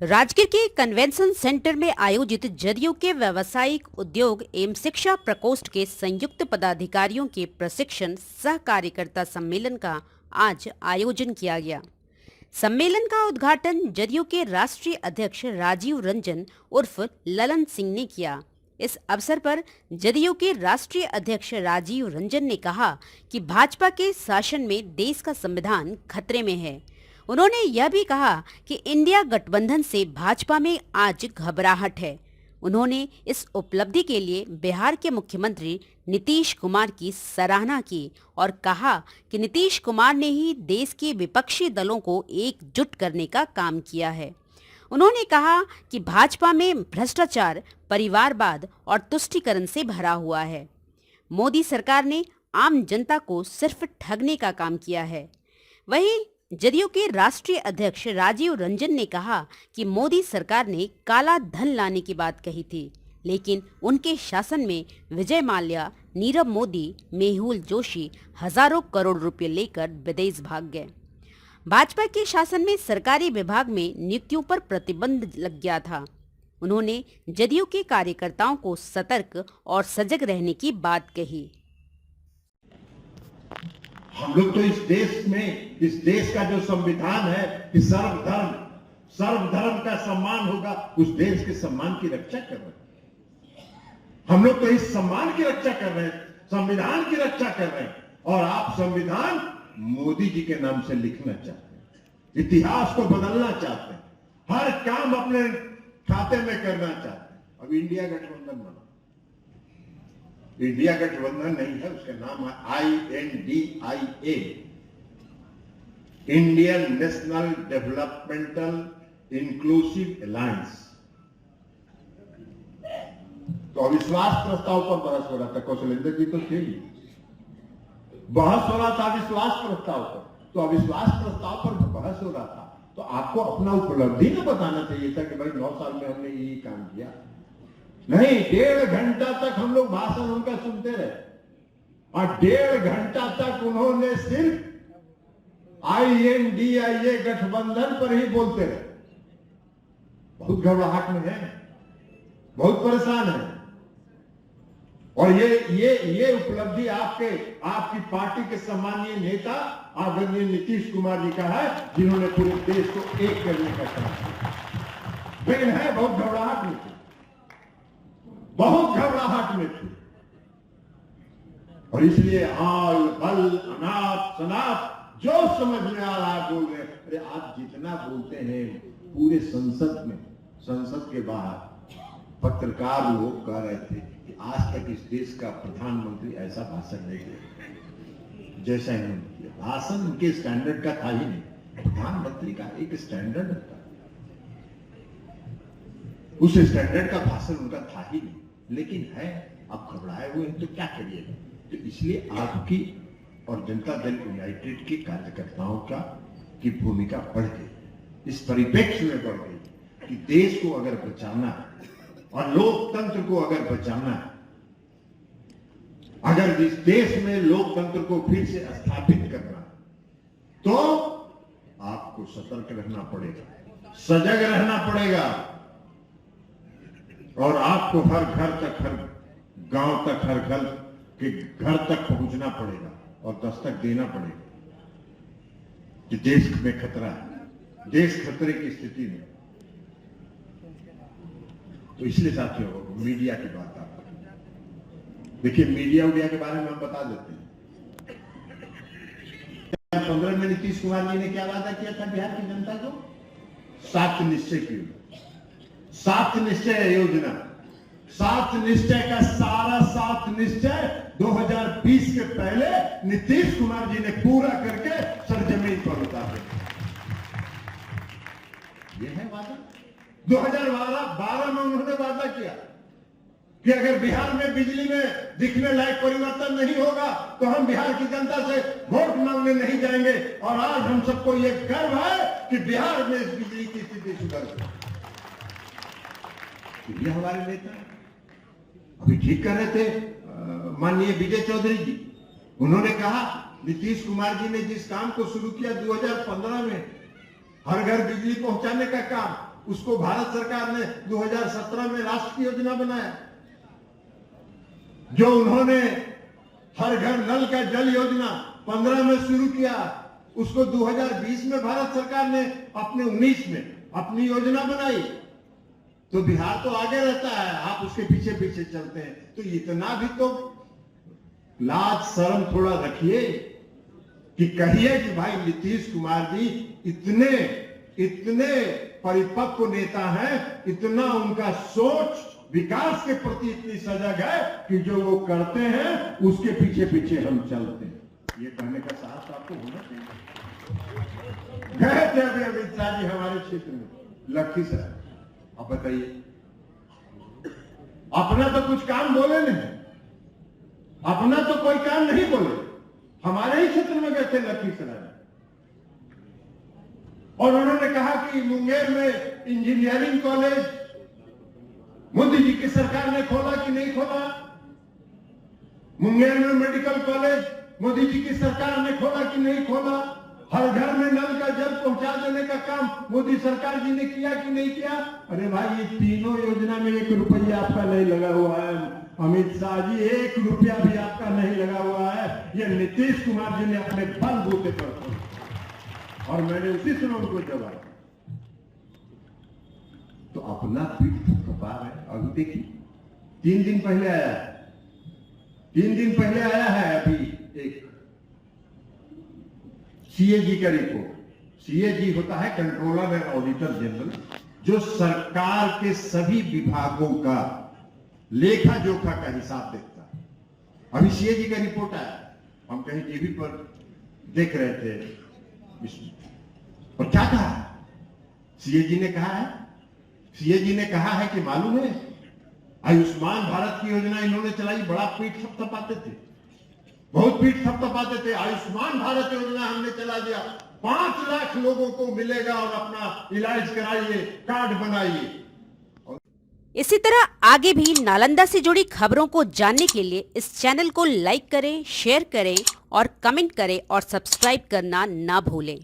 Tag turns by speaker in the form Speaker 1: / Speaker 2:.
Speaker 1: राजगीर के convention centre में आयोजित जदयू के व्यावसायिक उद्योग एवं शिक्षा प्रकोष्ठ के संयुक्त पदाधिकारियों के प्रशिक्षण सह कार्यकर्ता सम्मेलन का आज आयोजन किया गया। सम्मेलन का उद्घाटन जदयू के राष्ट्रीय अध्यक्ष राजीव रंजन उर्फ ललन सिंह ने किया। इस अवसर पर जदयू के राष्ट्रीय अध्यक्ष राजीव रंजन ने कहा कि भाजपा के शासन में देश का संविधान खतरे में है। उन्होंने यह भी कहा कि इंडिया गठबंधन से भाजपा में आज घबराहट है। उन्होंने इस उपलब्धि के लिए बिहार के मुख्यमंत्री नीतीश कुमार की सराहना की और कहा कि नीतीश कुमार ने ही देश के विपक्षी दलों को एकजुट करने का काम किया है। उन्होंने कहा कि भाजपा में भ्रष्टाचार, परिवारवाद और तुष्टीकरण से भरा हुआ है। मोदी सरकार ने आम जनता को सिर्फ ठगने का काम किया है। वहीं जदयू के राष्ट्रीय अध्यक्ष राजीव रंजन ने कहा कि मोदी सरकार ने काला धन लाने की बात कही थी, लेकिन उनके शासन में विजय माल्या, नीरव मोदी, मेहुल जोशी हजारों करोड़ रुपए लेकर विदेश भाग गए। भाजपा के शासन में सरकारी विभाग में नियुक्तियों पर प्रतिबंध लग गया था। उन्होंने जदयू के कार्यकर्ताओं को सतर्क और सजग रहने की बात कही।
Speaker 2: हम लोग तो इस देश का जो संविधान है कि सर्वधर्म का सम्मान होगा, उस देश के सम्मान की रक्षा कर रहे हैं। हम लोग तो इस सम्मान की रक्षा कर रहे हैं, संविधान की रक्षा कर रहे हैं, और आप संविधान मोदी जी के नाम से लिखना चाहते हैं, इतिहास को बदलना चाहते हैं, हर काम अपने खाते में करना चाहते हैं। अब इंडिया गठबंधन बना, इंडिया गठबंधन नहीं है, उसका नाम है INDIA, Indian national developmental inclusive alliance. तो अविश्वास प्रस्ताव पर बहस हो रहा था, कौशलेंद्र जी तो थे ही, बहस हो रहा था अविश्वास प्रस्ताव पर, तो अविश्वास प्रस्ताव पर बहस हो रहा था, तो आपको अपना उपलब्धि न बताना चाहिए था कि भाई 9 साल में हमने यही काम किया। नहीं, 1.5 घंटा तक हम लोग भाषण उनका सुनते रहे, और 1.5 घंटा तक उन्होंने सिर्फ INDIA गठबंधन पर ही बोलते रहे। बहुत घबराहट में है, बहुत परेशान है, और ये उपलब्धि आपकी पार्टी के सम्मानीय नेता आदरणीय नीतीश कुमार जी का है, जिन्होंने पूरे देश को एक करने का काम किया। लेकिन है बहुत घबराहट में थी, बहुत घबराहट में थी, और इसलिए आल बल अनाप शनाप जो समझ में आ रहा है बोल रहे। अरे आप जितना बोलते हैं पूरे संसद के बाहर पत्रकार लोग कह रहे थे कि आज तक इस देश का प्रधानमंत्री ऐसा भाषण नहीं दिया जैसा इन्होंने किया। भाषण उनके स्टैंडर्ड का था ही नहीं, प्रधानमंत्री का एक स्टैंडर्ड होता है, उस स्टैंडर्ड का भाषण उनका था ही नहीं, लेकिन है। आप घबराए हुए हैं तो क्या करिएगा। तो इसलिए आपकी और जनता दल यूनाइटेड के कार्यकर्ताओं की भूमिका बढ़ गई, इस परिप्रेक्ष्य में बढ़ गई कि देश को अगर बचाना है और लोकतंत्र को अगर बचाना है, अगर इस देश में लोकतंत्र को फिर से स्थापित करना है, तो आपको सतर्क रहना पड़ेगा, सजग रहना पड़ेगा, और आपको हर घर तक, हर गांव तक, हर घर तक पहुंचना पड़ेगा और दस्तक देना पड़ेगा कि देश में खतरा है, देश खतरे की स्थिति में। तो इसलिए साथियों, मीडिया की बात आप देखिए, मीडिया के बारे में हम बता देते हैं। 2015 में नीतीश कुमार जी ने क्या वादा किया था बिहार की जनता को? 7 निश्चय की, 7 निश्चय योजना, 7 निश्चय का सारा 7 निश्चय 2020 के पहले नीतीश कुमार जी ने पूरा करके सरजमीन पर उतार दिया। यह है वादा। 2012 में उन्होंने वादा किया कि अगर बिहार में बिजली में दिखने लायक परिवर्तन नहीं होगा तो हम बिहार की जनता से वोट मांगने नहीं जाएंगे, और आज हम सबको यह गर्व है कि बिहार में बिजली की स्थिति सुधर गई। ये हमारे नेता अभी ठीक कर रहे थे, माननीय विजय चौधरी जी, उन्होंने कहा नीतीश कुमार जी ने जिस काम को शुरू किया 2015 में, हर घर बिजली पहुंचाने का काम, उसको भारत सरकार ने 2017 में राष्ट्रीय योजना बनाया। जो उन्होंने हर घर नल का जल योजना 15 में शुरू किया, उसको 2020 में भारत सरकार ने अपने 19 में अपनी योजना बनाई। तो बिहार तो आगे रहता है, आप उसके पीछे पीछे चलते हैं। तो इतना भी तो लाज शर्म थोड़ा रखिए कि कहिए कि भाई नीतीश कुमार जी इतने परिपक्व नेता हैं, इतना उनका सोच विकास के प्रति इतनी सजग है कि जो वो करते हैं उसके पीछे पीछे हम चलते हैं। ये कहने का साहस आपको होना चाहिए। गए थे अभी अमित शाह जी हमारे क्षेत्र में लखीसराय, आप बताइए, अपना तो कुछ काम बोले नहीं, अपना तो कोई काम नहीं बोले। हमारे ही क्षेत्र में गए थे लखीसराय, और उन्होंने कहा कि मुंगेर में इंजीनियरिंग कॉलेज मोदी जी की सरकार ने खोला कि नहीं खोला, मुंगेर में मेडिकल कॉलेज मोदी जी की सरकार ने खोला कि नहीं खोला, हर घर में नल का जल पहुंचा देने का काम मोदी सरकार जी ने किया कि नहीं किया। अरे भाई, ये तीनों योजना में 1 रुपया आपका नहीं लगा हुआ है। अमित शाह जी, 1 रुपया भी आपका नहीं लगा हुआ है। ये नीतीश कुमार जी ने अपने बलबूते पर खोला, और मैंने उसी समय उनको जवाब। तो अपना पीठ थपथपा है। अभी देखिए, 3 दिन पहले आया है, 3 दिन पहले आया है अभी एक सीएजी का रिपोर्ट। सीएजी होता है कंट्रोलर एंड ऑडिटर जनरल, जो सरकार के सभी विभागों का लेखा जोखा का हिसाब देखता है। अभी सीएजी का रिपोर्ट आया, हम कहीं टीवी पर देख रहे थे, और क्या कहा सीएजी ने कहा है? सीएजी ने कहा है कि मालूम है, आयुष्मान भारत की योजना इन्होंने चलाई, बड़ा पीठ थपथपाते थे, बहुत पीठ थपथपाते थे। आयुष्मान भारत योजना हमने चला दिया, 5 लाख लोगों को मिलेगा और अपना इलाज कराइए, कार्ड बनाइए।
Speaker 1: इसी तरह आगे भी नालंदा से जुड़ी खबरों को जानने के लिए इस चैनल को लाइक करें, शेयर करें और कमेंट करें और सब्सक्राइब करना ना भूलें।